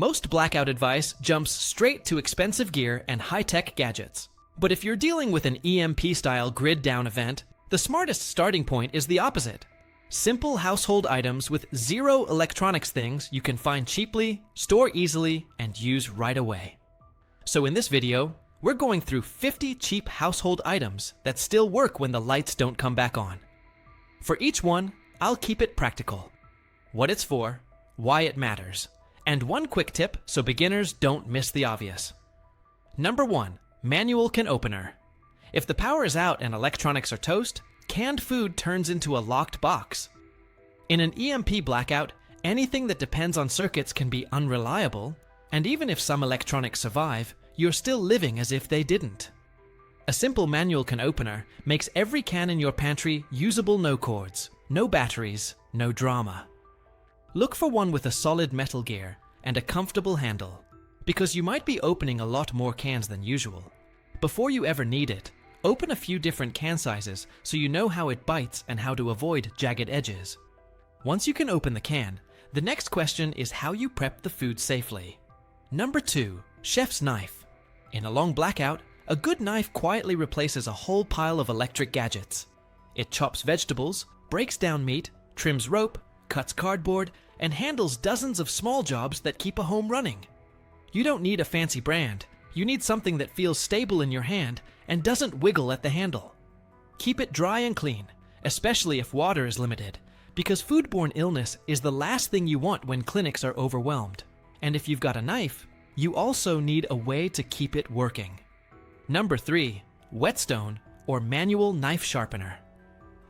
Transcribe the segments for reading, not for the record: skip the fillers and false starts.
Most blackout advice jumps straight to expensive gear and high-tech gadgets. But if you're dealing with an EMP-style grid-down event, the smartest starting point is the opposite. Simple household items with zero electronics things you can find cheaply, store easily, and use right away. So in this video, we're going through 50 cheap household items that still work when the lights don't come back on. For each one, I'll keep it practical. What it's for, why it matters, and one quick tip so beginners don't miss the obvious. Number 1. Manual can opener. If the power is out and electronics are toast, canned food turns into a locked box. In an EMP blackout, anything that depends on circuits can be unreliable, and even if some electronics survive, you're still living as if they didn't. A simple manual can opener makes every can in your pantry usable, no cords, no batteries, no drama. Look for one with a solid metal gear and a comfortable handle, because you might be opening a lot more cans than usual. Before you ever need it, open a few different can sizes so you know how it bites and how to avoid jagged edges. Once you can open the can, the next question is how you prep the food safely. Number 2. Chef's knife. In a long blackout, a good knife quietly replaces a whole pile of electric gadgets. It chops vegetables, breaks down meat, trims rope, cuts cardboard, and handles dozens of small jobs that keep a home running. You don't need a fancy brand. You need something that feels stable in your hand and doesn't wiggle at the handle. Keep it dry and clean, especially if water is limited, because foodborne illness is the last thing you want when clinics are overwhelmed. And if you've got a knife, you also need a way to keep it working. Number 3. Whetstone or manual knife sharpener.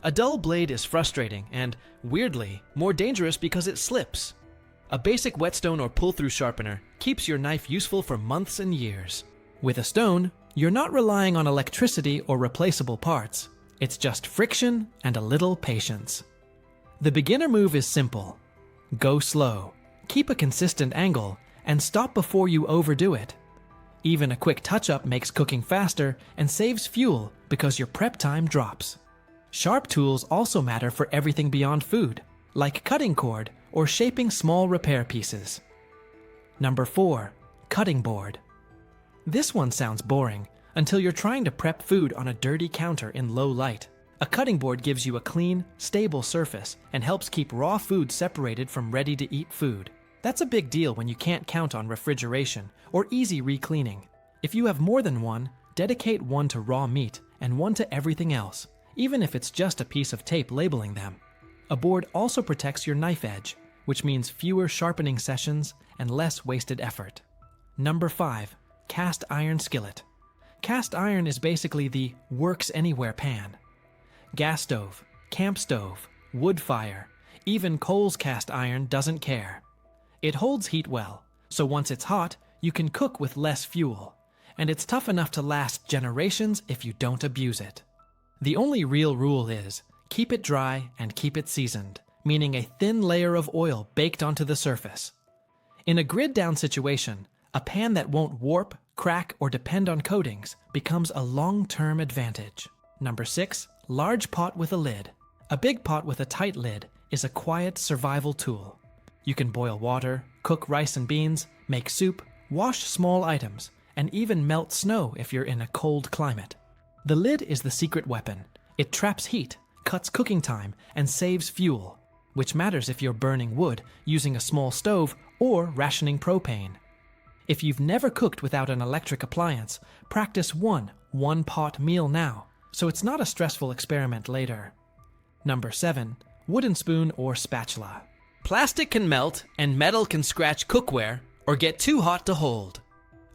A dull blade is frustrating and, weirdly, more dangerous because it slips. A basic whetstone or pull-through sharpener keeps your knife useful for months and years. With a stone, you're not relying on electricity or replaceable parts. It's just friction and a little patience. The beginner move is simple. Go slow, keep a consistent angle, and stop before you overdo it. Even a quick touch-up makes cooking faster and saves fuel because your prep time drops. Sharp tools also matter for everything beyond food, like cutting cord or shaping small repair pieces. Number 4. Cutting board. This one sounds boring until you're trying to prep food on a dirty counter in low light. A cutting board gives you a clean, stable surface and helps keep raw food separated from ready-to-eat food. That's a big deal when you can't count on refrigeration or easy re-cleaning. If you have more than one, dedicate one to raw meat and one to everything else, even if it's just a piece of tape labeling them. A board also protects your knife edge, which means fewer sharpening sessions and less wasted effort. Number 5. Cast iron skillet. Cast iron is basically the works anywhere pan. Gas stove, camp stove, wood fire, even coals cast iron doesn't care. It holds heat well, so once it's hot, you can cook with less fuel, and it's tough enough to last generations if you don't abuse it. The only real rule is, keep it dry and keep it seasoned, meaning a thin layer of oil baked onto the surface. In a grid-down situation, a pan that won't warp, crack, or depend on coatings becomes a long-term advantage. Number 6. Large pot with a lid. A big pot with a tight lid is a quiet survival tool. You can boil water, cook rice and beans, make soup, wash small items, and even melt snow if you're in a cold climate. The lid is the secret weapon. It traps heat, cuts cooking time, and saves fuel, which matters if you're burning wood, using a small stove, or rationing propane. If you've never cooked without an electric appliance, practice one-pot meal now, so it's not a stressful experiment later. Number 7. Wooden spoon or spatula. Plastic can melt and metal can scratch cookware or get too hot to hold.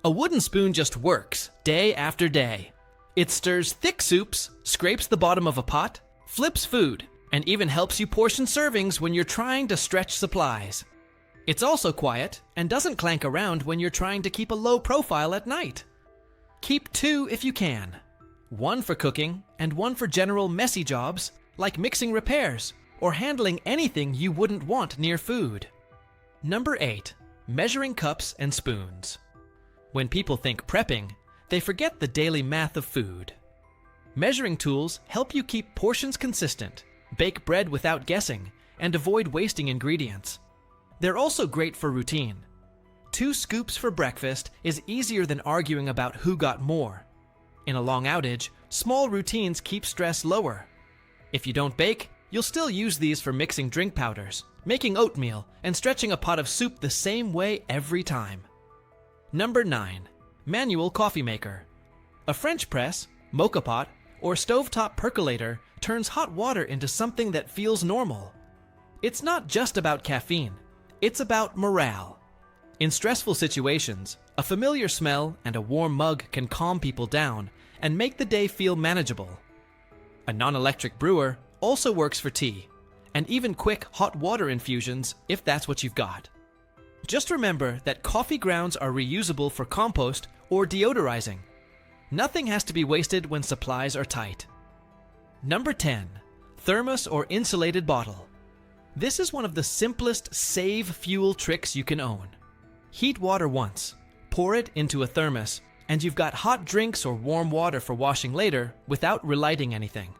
A wooden spoon just works day after day. It stirs thick soups, scrapes the bottom of a pot, flips food, and even helps you portion servings when you're trying to stretch supplies. It's also quiet and doesn't clank around when you're trying to keep a low profile at night. Keep 2 if you can. One for cooking and one for general messy jobs like mixing repairs or handling anything you wouldn't want near food. Number 8. Measuring cups and spoons. When people think prepping, they forget the daily math of food. Measuring tools help you keep portions consistent, bake bread without guessing, and avoid wasting ingredients. They're also great for routine. 2 scoops for breakfast is easier than arguing about who got more. In a long outage, small routines keep stress lower. If you don't bake, you'll still use these for mixing drink powders, making oatmeal, and stretching a pot of soup the same way every time. Number 9. Manual coffee maker. A French press, mocha pot, or stovetop percolator turns hot water into something that feels normal. It's not just about caffeine, it's about morale. In stressful situations, a familiar smell and a warm mug can calm people down and make the day feel manageable. A non-electric brewer also works for tea, and even quick hot water infusions if that's what you've got. Just remember that coffee grounds are reusable for compost or deodorizing. Nothing has to be wasted when supplies are tight. Number 10. Thermos or insulated bottle. This is one of the simplest save fuel tricks you can own. Heat water once, pour it into a thermos, and you've got hot drinks or warm water for washing later without relighting anything.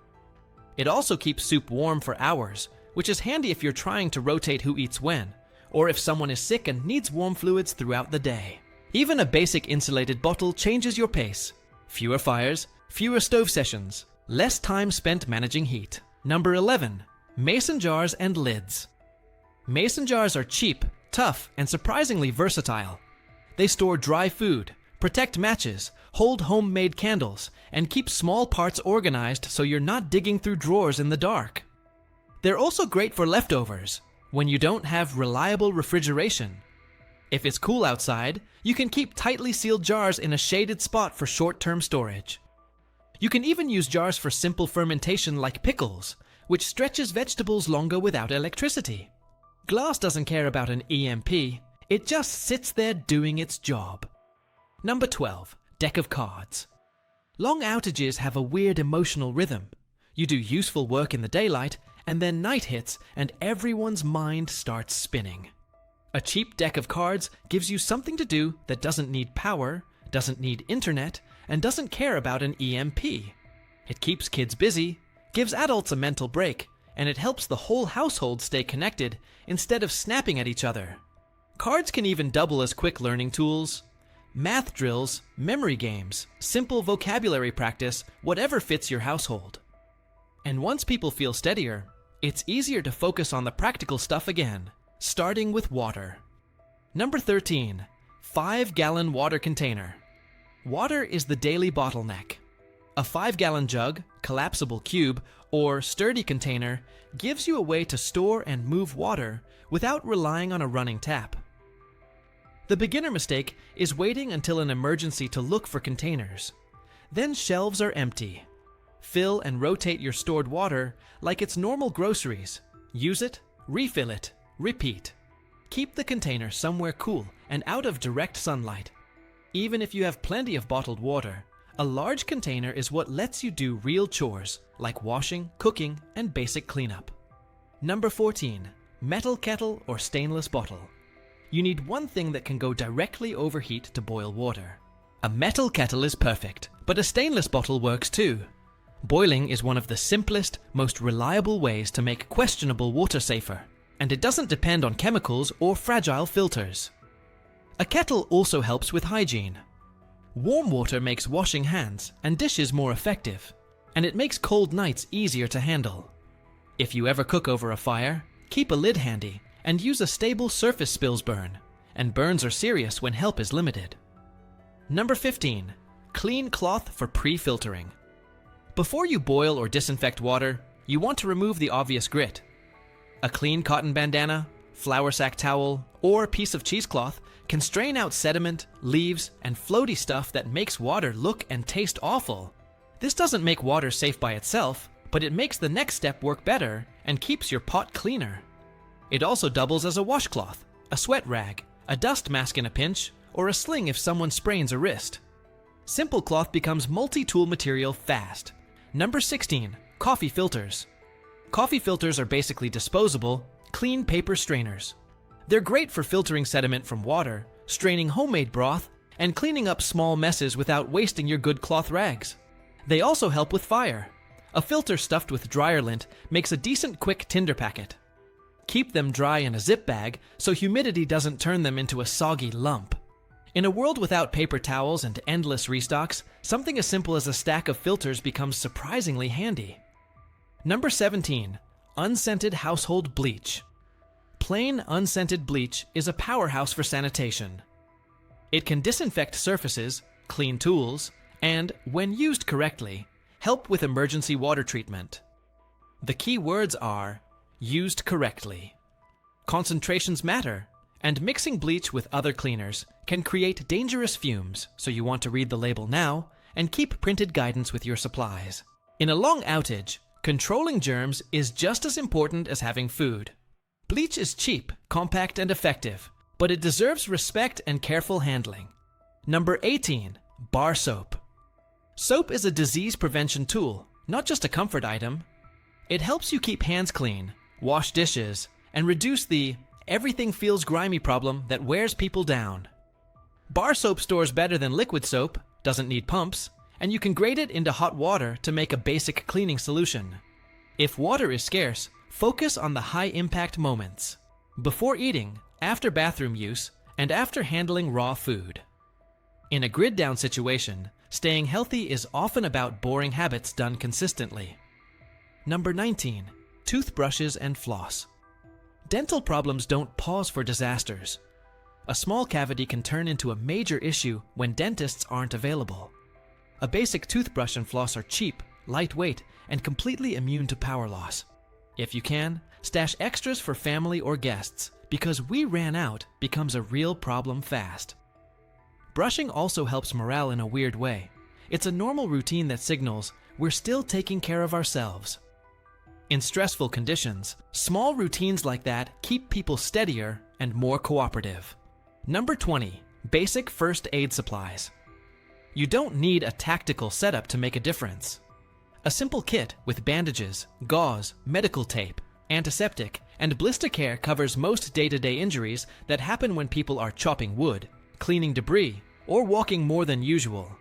It also keeps soup warm for hours, which is handy if you're trying to rotate who eats when, or if someone is sick and needs warm fluids throughout the day. Even a basic insulated bottle changes your pace. Fewer fires, fewer stove sessions, less time spent managing heat. Number 11. Mason jars and lids. Mason jars are cheap, tough, and surprisingly versatile. They store dry food, protect matches, hold homemade candles, and keep small parts organized so you're not digging through drawers in the dark. They're also great for leftovers, when you don't have reliable refrigeration. If it's cool outside, you can keep tightly sealed jars in a shaded spot for short-term storage. You can even use jars for simple fermentation like pickles, which stretches vegetables longer without electricity. Glass doesn't care about an EMP, it just sits there doing its job. Number 12. Deck of cards. Long outages have a weird emotional rhythm. You do useful work in the daylight, and then night hits and everyone's mind starts spinning. A cheap deck of cards gives you something to do that doesn't need power, doesn't need internet, and doesn't care about an EMP. It keeps kids busy, gives adults a mental break, and it helps the whole household stay connected instead of snapping at each other. Cards can even double as quick learning tools. Math drills, memory games, simple vocabulary practice, whatever fits your household. And once people feel steadier, it's easier to focus on the practical stuff again, starting with water. Number 13. 5-gallon water container. Water is the daily bottleneck. A 5-gallon jug, collapsible cube, or sturdy container gives you a way to store and move water without relying on a running tap. The beginner mistake is waiting until an emergency to look for containers. Then shelves are empty. Fill and rotate your stored water like it's normal groceries. Use it, refill it, repeat. Keep the container somewhere cool and out of direct sunlight. Even if you have plenty of bottled water, a large container is what lets you do real chores like washing, cooking, and basic cleanup. Number 14. Metal kettle or stainless bottle. You need one thing that can go directly over heat to boil water. A metal kettle is perfect, but a stainless bottle works too. Boiling is one of the simplest, most reliable ways to make questionable water safer, and it doesn't depend on chemicals or fragile filters. A kettle also helps with hygiene. Warm water makes washing hands and dishes more effective, and it makes cold nights easier to handle. If you ever cook over a fire, keep a lid handy and use a stable surface spills burn, and burns are serious when help is limited. Number 15. Clean cloth for pre-filtering. Before you boil or disinfect water, you want to remove the obvious grit. A clean cotton bandana, flour sack towel, or piece of cheesecloth can strain out sediment, leaves, and floaty stuff that makes water look and taste awful. This doesn't make water safe by itself, but it makes the next step work better and keeps your pot cleaner. It also doubles as a washcloth, a sweat rag, a dust mask in a pinch, or a sling if someone sprains a wrist. Simple cloth becomes multi-tool material fast. Number 16. Coffee filters. Coffee filters are basically disposable, clean paper strainers. They're great for filtering sediment from water, straining homemade broth, and cleaning up small messes without wasting your good cloth rags. They also help with fire. A filter stuffed with dryer lint makes a decent quick tinder packet. Keep them dry in a zip bag so humidity doesn't turn them into a soggy lump. In a world without paper towels and endless restocks, something as simple as a stack of filters becomes surprisingly handy. Number 17. Unscented household bleach. Plain unscented bleach is a powerhouse for sanitation. It can disinfect surfaces, clean tools, and, when used correctly, help with emergency water treatment. The key words are used correctly. Concentrations matter, and mixing bleach with other cleaners can create dangerous fumes, so you want to read the label now and keep printed guidance with your supplies. In a long outage, controlling germs is just as important as having food. Bleach is cheap, compact, and effective, but it deserves respect and careful handling. Number 18. Bar soap. Soap is a disease prevention tool, not just a comfort item. It helps you keep hands clean, wash dishes, and reduce the everything feels grimy problem that wears people down. Bar soap stores better than liquid soap, doesn't need pumps, and you can grate it into hot water to make a basic cleaning solution. If water is scarce, focus on the high-impact moments: before eating, after bathroom use, and after handling raw food. In a grid-down situation, staying healthy is often about boring habits done consistently. Number 19. Toothbrushes and floss. Dental problems don't pause for disasters. A small cavity can turn into a major issue when dentists aren't available. A basic toothbrush and floss are cheap, lightweight, and completely immune to power loss. If you can, stash extras for family or guests, because "we ran out" becomes a real problem fast. Brushing also helps morale in a weird way. It's a normal routine that signals we're still taking care of ourselves. In stressful conditions, small routines like that keep people steadier and more cooperative. Number 20. Basic first aid supplies. You don't need a tactical setup to make a difference. A simple kit with bandages, gauze, medical tape, antiseptic, and blister care covers most day-to-day injuries that happen when people are chopping wood, cleaning debris, or walking more than usual.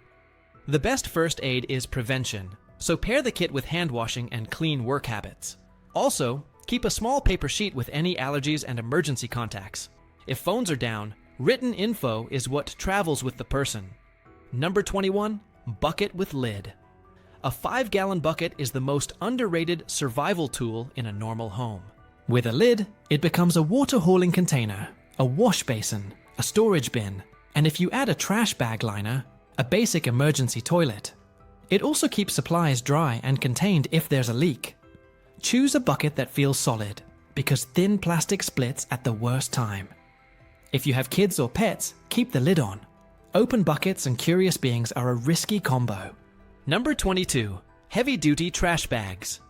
The best first aid is prevention, so pair the kit with hand washing and clean work habits. Also, keep a small paper sheet with any allergies and emergency contacts. If phones are down, written info is what travels with the person. Number 21. Bucket with lid. A 5-gallon bucket is the most underrated survival tool in a normal home. With a lid, it becomes a water-hauling container, a wash basin, a storage bin, and if you add a trash bag liner, a basic emergency toilet. It also keeps supplies dry and contained if there's a leak. Choose a bucket that feels solid, because thin plastic splits at the worst time. If you have kids or pets, keep the lid on. Open buckets and curious beings are a risky combo. Number 22. Heavy-duty trash bags.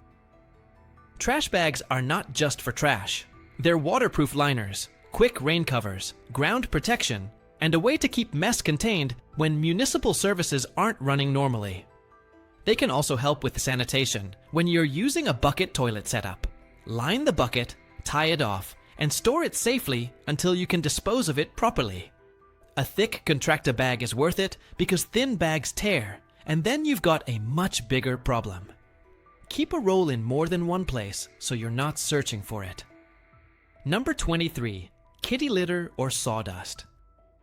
Trash bags are not just for trash. They're waterproof liners, quick rain covers, ground protection, and a way to keep mess contained when municipal services aren't running normally. They can also help with sanitation when you're using a bucket toilet setup. Line the bucket, tie it off, and store it safely until you can dispose of it properly. A thick contractor bag is worth it because thin bags tear, and then you've got a much bigger problem. Keep a roll in more than one place so you're not searching for it. Number 23. Kitty litter or sawdust.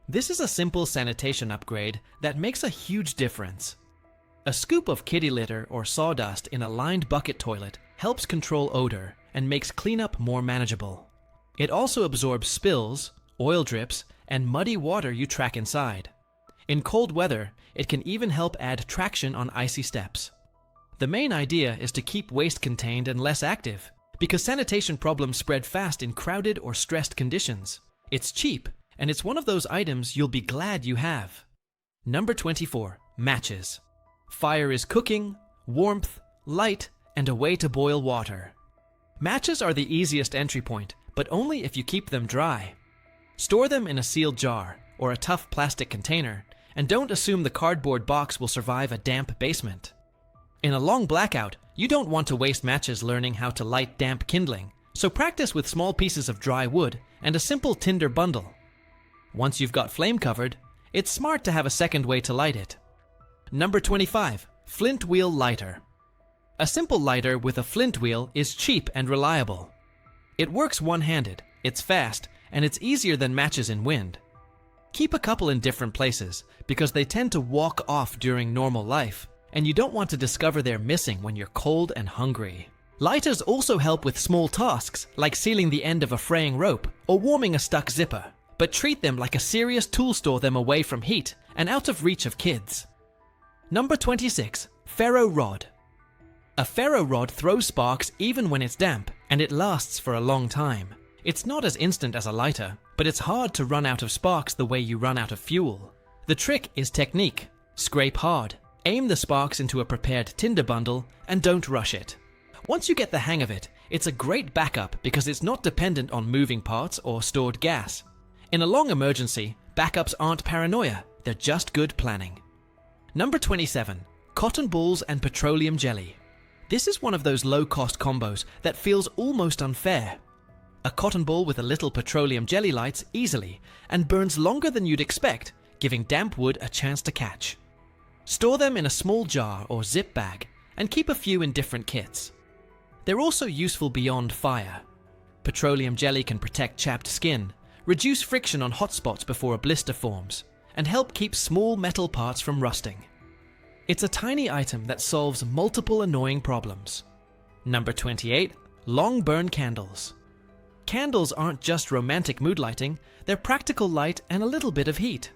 This is a simple sanitation upgrade that makes a huge difference. A scoop of kitty litter or sawdust in a lined bucket toilet helps control odor and makes cleanup more manageable. It also absorbs spills, oil drips, and muddy water you track inside. In cold weather, it can even help add traction on icy steps. The main idea is to keep waste contained and less active, because sanitation problems spread fast in crowded or stressed conditions. It's cheap, and it's one of those items you'll be glad you have. Number 24. Matches. Fire is cooking, warmth, light, and a way to boil water. Matches are the easiest entry point, but only if you keep them dry. Store them in a sealed jar or a tough plastic container, and don't assume the cardboard box will survive a damp basement. In a long blackout, you don't want to waste matches learning how to light damp kindling, so practice with small pieces of dry wood and a simple tinder bundle. Once you've got flame covered, it's smart to have a second way to light it. Number 25. Flint wheel lighter. A simple lighter with a flint wheel is cheap and reliable. It works one-handed, it's fast, and it's easier than matches in wind. Keep a couple in different places because they tend to walk off during normal life, and you don't want to discover they're missing when you're cold and hungry. Lighters also help with small tasks like sealing the end of a fraying rope or warming a stuck zipper, but treat them like a serious tool, store them away from heat and out of reach of kids. Number 26. Ferro rod. A ferro rod throws sparks even when it's damp, and it lasts for a long time. It's not as instant as a lighter, but it's hard to run out of sparks the way you run out of fuel. The trick is technique. Scrape hard, aim the sparks into a prepared tinder bundle, and don't rush it. Once you get the hang of it, it's a great backup because it's not dependent on moving parts or stored gas. In a long emergency, backups aren't paranoia, they're just good planning. Number 27. Cotton balls and petroleum jelly. This is one of those low-cost combos that feels almost unfair. A cotton ball with a little petroleum jelly lights easily and burns longer than you'd expect, giving damp wood a chance to catch. Store them in a small jar or zip bag and keep a few in different kits. They're also useful beyond fire. Petroleum jelly can protect chapped skin, reduce friction on hot spots before a blister forms, and help keep small metal parts from rusting. It's a tiny item that solves multiple annoying problems. Number 28. Long burn candles. Candles aren't just romantic mood lighting, they're practical light and a little bit of heat.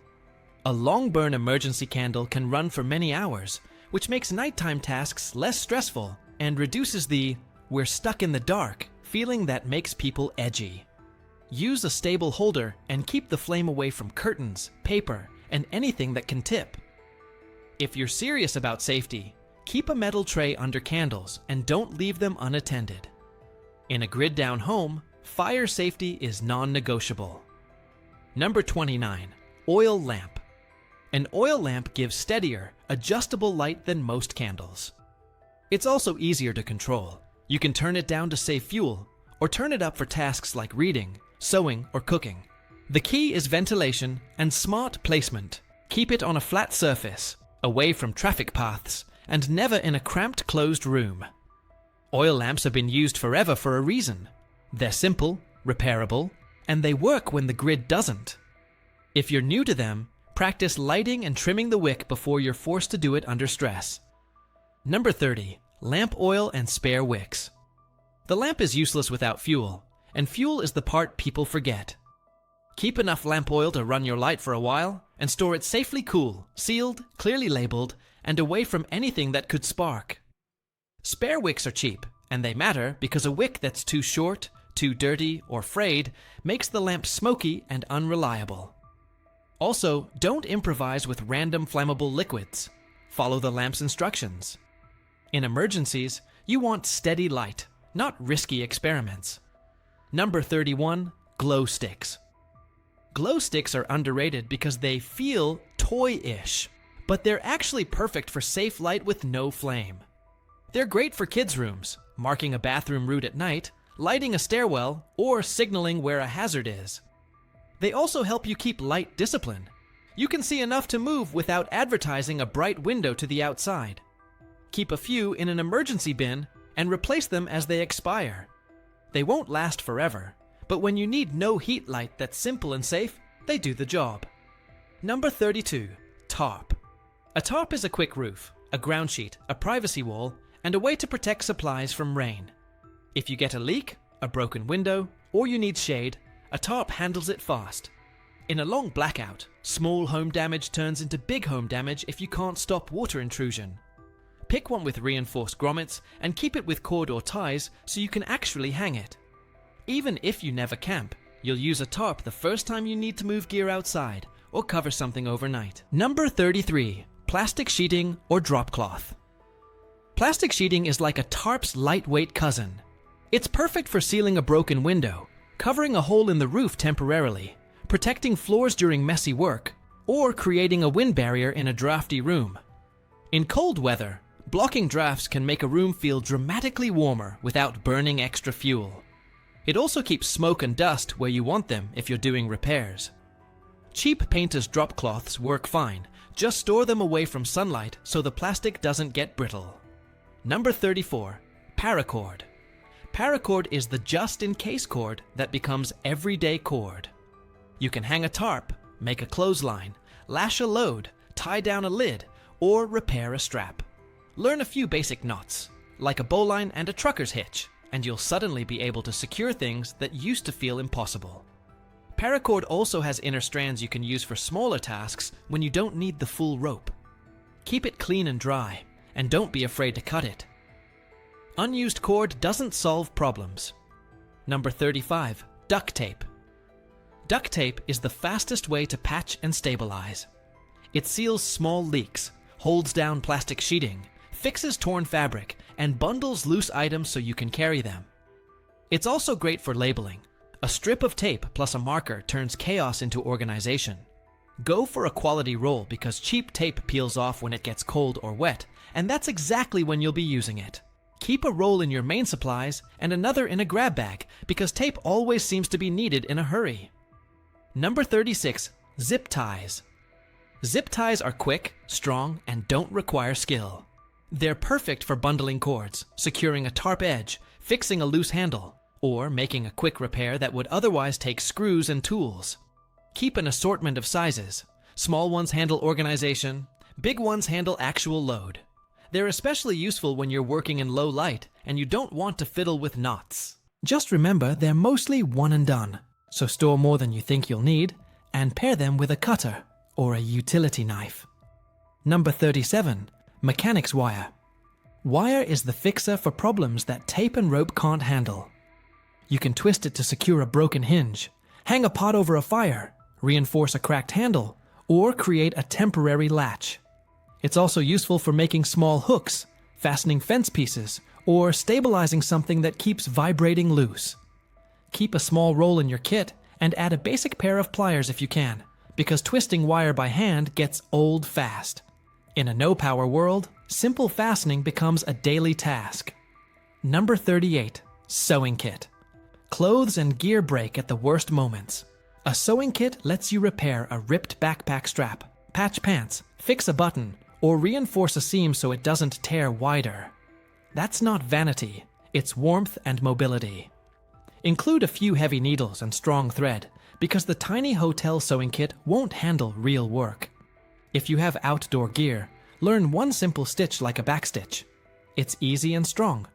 A long burn emergency candle can run for many hours, which makes nighttime tasks less stressful and reduces the "we're stuck in the dark" feeling that makes people edgy. Use a stable holder and keep the flame away from curtains, paper, and anything that can tip. If you're serious about safety, keep a metal tray under candles and don't leave them unattended. In a grid-down home, fire safety is non-negotiable. Number 29. Oil lamp. An oil lamp gives steadier, adjustable light than most candles. It's also easier to control. You can turn it down to save fuel, or turn it up for tasks like reading, sewing, or cooking. The key is ventilation and smart placement. Keep it on a flat surface, away from traffic paths, and never in a cramped closed room. Oil lamps have been used forever for a reason. They're simple, repairable, and they work when the grid doesn't. If you're new to them, practice lighting and trimming the wick before you're forced to do it under stress. Number 30. Lamp oil and spare wicks. The lamp is useless without fuel, and fuel is the part people forget. Keep enough lamp oil to run your light for a while, and store it safely cool, sealed, clearly labeled, and away from anything that could spark. Spare wicks are cheap, and they matter because a wick that's too short, too dirty, or frayed makes the lamp smoky and unreliable. Also, don't improvise with random flammable liquids. Follow the lamp's instructions. In emergencies, you want steady light, not risky experiments. Number 31. Glow sticks. Glow sticks are underrated because they feel toy-ish, but they're actually perfect for safe light with no flame. They're great for kids' rooms, marking a bathroom route at night, lighting a stairwell, or signaling where a hazard is. They also help you keep light discipline. You can see enough to move without advertising a bright window to the outside. Keep a few in an emergency bin and replace them as they expire. They won't last forever, but when you need no heat light that's simple and safe, they do the job. Number 32. Tarp. A tarp is a quick roof, a ground sheet, a privacy wall, and a way to protect supplies from rain. If you get a leak, a broken window, or you need shade, a tarp handles it fast. In a long blackout, small home damage turns into big home damage if you can't stop water intrusion. Pick one with reinforced grommets and keep it with cord or ties so you can actually hang it. Even if you never camp, you'll use a tarp the first time you need to move gear outside or cover something overnight. Number 33. Plastic sheeting or drop cloth. Plastic sheeting is like a tarp's lightweight cousin. It's perfect for sealing a broken window, covering a hole in the roof temporarily, protecting floors during messy work, or creating a wind barrier in a drafty room. In cold weather, blocking drafts can make a room feel dramatically warmer without burning extra fuel. It also keeps smoke and dust where you want them if you're doing repairs. Cheap painter's drop cloths work fine, just store them away from sunlight so the plastic doesn't get brittle. Number 34. Paracord. Paracord is the just-in-case cord that becomes everyday cord. You can hang a tarp, make a clothesline, lash a load, tie down a lid, or repair a strap. Learn a few basic knots, like a bowline and a trucker's hitch, and you'll suddenly be able to secure things that used to feel impossible. Paracord also has inner strands you can use for smaller tasks when you don't need the full rope. Keep it clean and dry, and don't be afraid to cut it. Unused cord doesn't solve problems. Number 35, duct tape. Duct tape is the fastest way to patch and stabilize. It seals small leaks, holds down plastic sheeting, fixes torn fabric, and bundles loose items so you can carry them. It's also great for labeling. A strip of tape plus a marker turns chaos into organization. Go for a quality roll because cheap tape peels off when it gets cold or wet, and that's exactly when you'll be using it. Keep a roll in your main supplies and another in a grab bag because tape always seems to be needed in a hurry. Number 36, zip ties. Zip ties are quick, strong, and don't require skill. They're perfect for bundling cords, securing a tarp edge, fixing a loose handle, or making a quick repair that would otherwise take screws and tools. Keep an assortment of sizes. Small ones handle organization, big ones handle actual load. They're especially useful when you're working in low light and you don't want to fiddle with knots. Just remember they're mostly one and done, so store more than you think you'll need and pair them with a cutter or a utility knife. Number 37, mechanic's wire. Wire is the fixer for problems that tape and rope can't handle. You can twist it to secure a broken hinge, hang a pot over a fire, reinforce a cracked handle, or create a temporary latch. It's also useful for making small hooks, fastening fence pieces, or stabilizing something that keeps vibrating loose. Keep a small roll in your kit and add a basic pair of pliers if you can, because twisting wire by hand gets old fast. In a no-power world, simple fastening becomes a daily task. Number 38, sewing kit. Clothes and gear break at the worst moments. A sewing kit lets you repair a ripped backpack strap, patch pants, fix a button, or reinforce a seam so it doesn't tear wider. That's not vanity, it's warmth and mobility. Include a few heavy needles and strong thread, because the tiny hotel sewing kit won't handle real work. If you have outdoor gear, learn one simple stitch like a backstitch. It's easy and strong.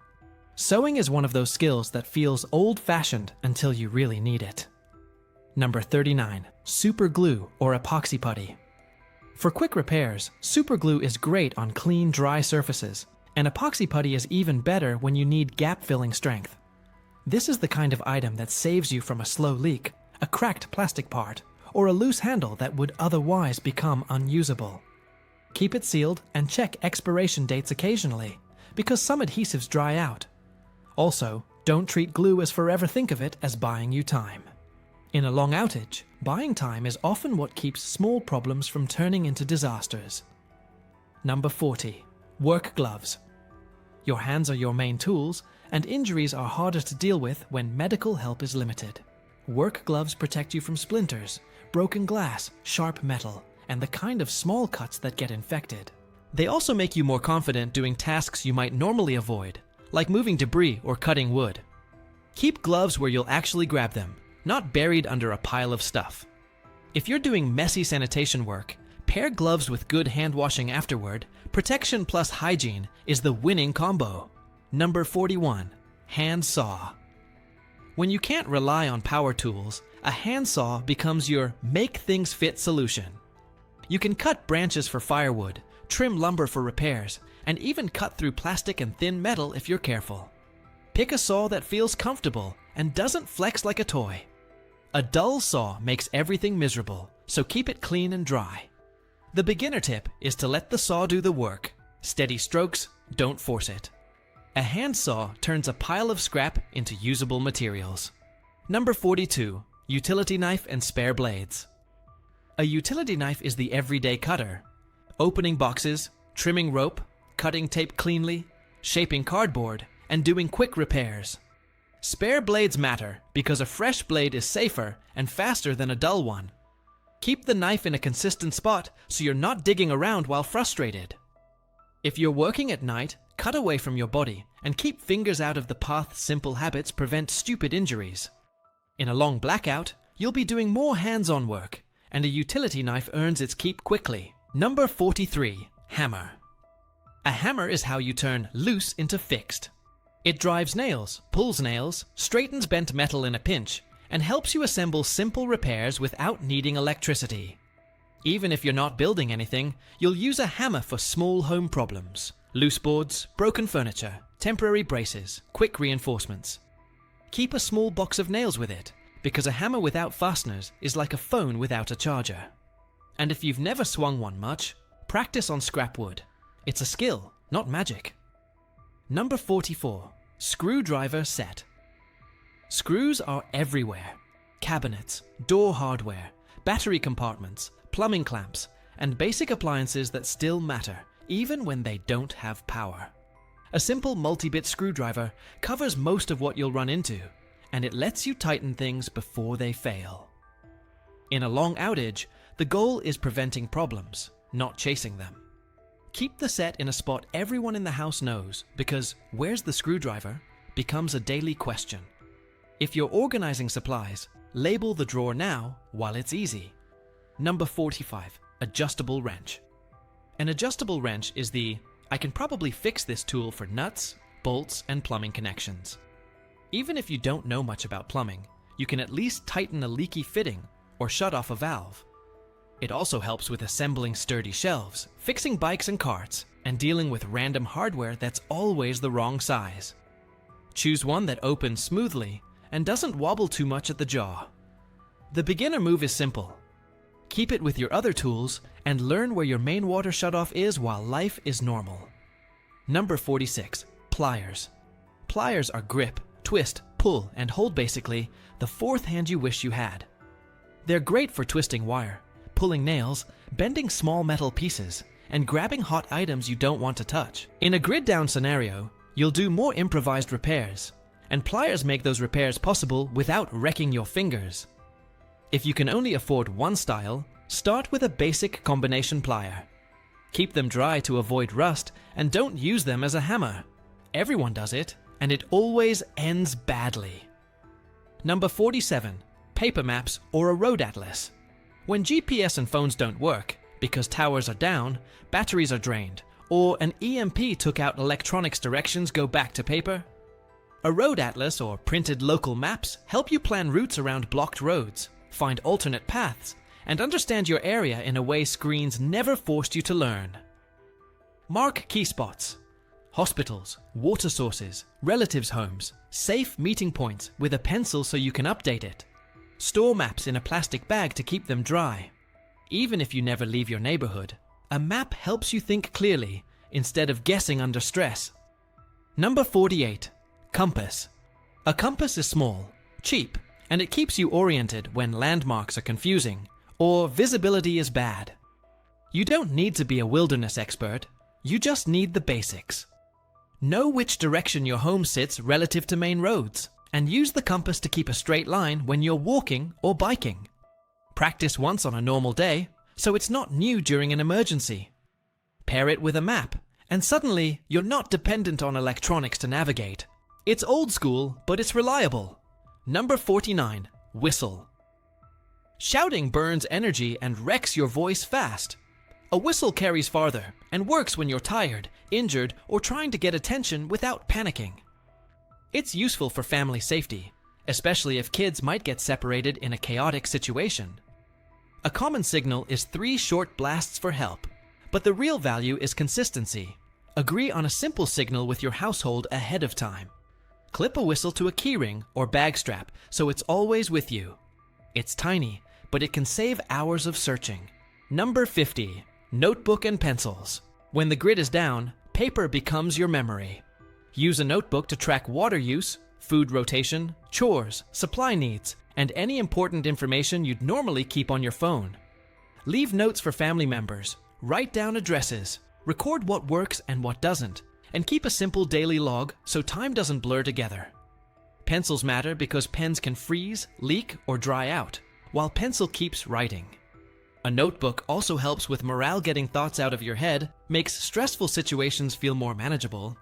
Sewing is one of those skills that feels old-fashioned until you really need it. Number 39, super glue or epoxy putty. For quick repairs, super glue is great on clean, dry surfaces, and epoxy putty is even better when you need gap-filling strength. This is the kind of item that saves you from a slow leak, a cracked plastic part, or a loose handle that would otherwise become unusable. Keep it sealed and check expiration dates occasionally, because some adhesives dry out. Also, don't treat glue as forever think of it as buying you time. In a long outage, buying time is often what keeps small problems from turning into disasters. Number 40, work gloves. Your hands are your main tools, and injuries are harder to deal with when medical help is limited. Work gloves protect you from splinters, broken glass, sharp metal, and the kind of small cuts that get infected. They also make you more confident doing tasks you might normally avoid, like moving debris or cutting wood. Keep gloves where you'll actually grab them, not buried under a pile of stuff. If you're doing messy sanitation work, pair gloves with good hand washing afterward. Protection plus hygiene is the winning combo. Number 41, hand saw. When you can't rely on power tools, a hand saw becomes your make things fit solution. You can cut branches for firewood, trim lumber for repairs, and even cut through plastic and thin metal if you're careful. Pick a saw that feels comfortable and doesn't flex like a toy. A dull saw makes everything miserable, so keep it clean and dry. The beginner tip is to let the saw do the work. Steady strokes, don't force it. A hand saw turns a pile of scrap into usable materials. Number 42, utility knife and spare blades. A utility knife is the everyday cutter. Opening boxes, trimming rope, cutting tape cleanly, shaping cardboard, and doing quick repairs. Spare blades matter because a fresh blade is safer and faster than a dull one. Keep the knife in a consistent spot so you're not digging around while frustrated. If you're working at night, cut away from your body, and keep fingers out of the path. Simple habits prevent stupid injuries. In a long blackout, you'll be doing more hands-on work, and a utility knife earns its keep quickly. Number 43. Hammer. A hammer is how you turn loose into fixed. It drives nails, pulls nails, straightens bent metal in a pinch, and helps you assemble simple repairs without needing electricity. Even if you're not building anything, you'll use a hammer for small home problems. Loose boards, broken furniture, temporary braces, quick reinforcements. Keep a small box of nails with it, because a hammer without fasteners is like a phone without a charger. And if you've never swung one much, practice on scrap wood. It's a skill, not magic. Number 44. Screwdriver set. Screws are everywhere. Cabinets, door hardware, battery compartments, plumbing clamps, and basic appliances that still matter, even when they don't have power. A simple multi-bit screwdriver covers most of what you'll run into, and it lets you tighten things before they fail. In a long outage, the goal is preventing problems, not chasing them. Keep the set in a spot everyone in the house knows, because "where's the screwdriver?" becomes a daily question. If you're organizing supplies, label the drawer now while it's easy. Number 45. Adjustable wrench. An adjustable wrench is the "I can probably fix this" tool for nuts, bolts, and plumbing connections. Even if you don't know much about plumbing, you can at least tighten a leaky fitting or shut off a valve. It also helps with assembling sturdy shelves, fixing bikes and carts, and dealing with random hardware that's always the wrong size. Choose one that opens smoothly and doesn't wobble too much at the jaw. The beginner move is simple. Keep it with your other tools and learn where your main water shutoff is while life is normal. Number 46. Pliers. Pliers are grip, twist, pull, and hold, basically the fourth hand you wish you had. They're great for twisting wire, pulling nails, bending small metal pieces, and grabbing hot items you don't want to touch. In a grid-down scenario, you'll do more improvised repairs, and pliers make those repairs possible without wrecking your fingers. If you can only afford one style, start with a basic combination plier. Keep them dry to avoid rust, and don't use them as a hammer. Everyone does it, and it always ends badly. Number 47. Paper maps or a road atlas. When GPS and phones don't work, because towers are down, batteries are drained, or an EMP took out electronics, directions go back to paper. A road atlas or printed local maps help you plan routes around blocked roads, find alternate paths, and understand your area in a way screens never forced you to learn. Mark key spots. Hospitals, water sources, relatives' homes, safe meeting points with a pencil so you can update it. Store maps in a plastic bag to keep them dry. Even if you never leave your neighborhood, a map helps you think clearly instead of guessing under stress. Number 48. Compass. A compass is small, cheap, and it keeps you oriented when landmarks are confusing or visibility is bad. You don't need to be a wilderness expert, you just need the basics. Know which direction your home sits relative to main roads, and use the compass to keep a straight line when you're walking or biking. Practice once on a normal day, so it's not new during an emergency. Pair it with a map, and suddenly you're not dependent on electronics to navigate. It's old school, but it's reliable. Number 49. Whistle. Shouting burns energy and wrecks your voice fast. A whistle carries farther and works when you're tired, injured, or trying to get attention without panicking. It's useful for family safety, especially if kids might get separated in a chaotic situation. A common signal is 3 short blasts for help, but the real value is consistency. Agree on a simple signal with your household ahead of time. Clip a whistle to a keyring or bag strap so it's always with you. It's tiny, but it can save hours of searching. Number 50. Notebook and pencils. When the grid is down, paper becomes your memory. Use a notebook to track water use, food rotation, chores, supply needs, and any important information you'd normally keep on your phone. Leave notes for family members, write down addresses, record what works and what doesn't, and keep a simple daily log so time doesn't blur together. Pencils matter because pens can freeze, leak, or dry out, while pencil keeps writing. A notebook also helps with morale. Getting thoughts out of your head makes stressful situations feel more manageable,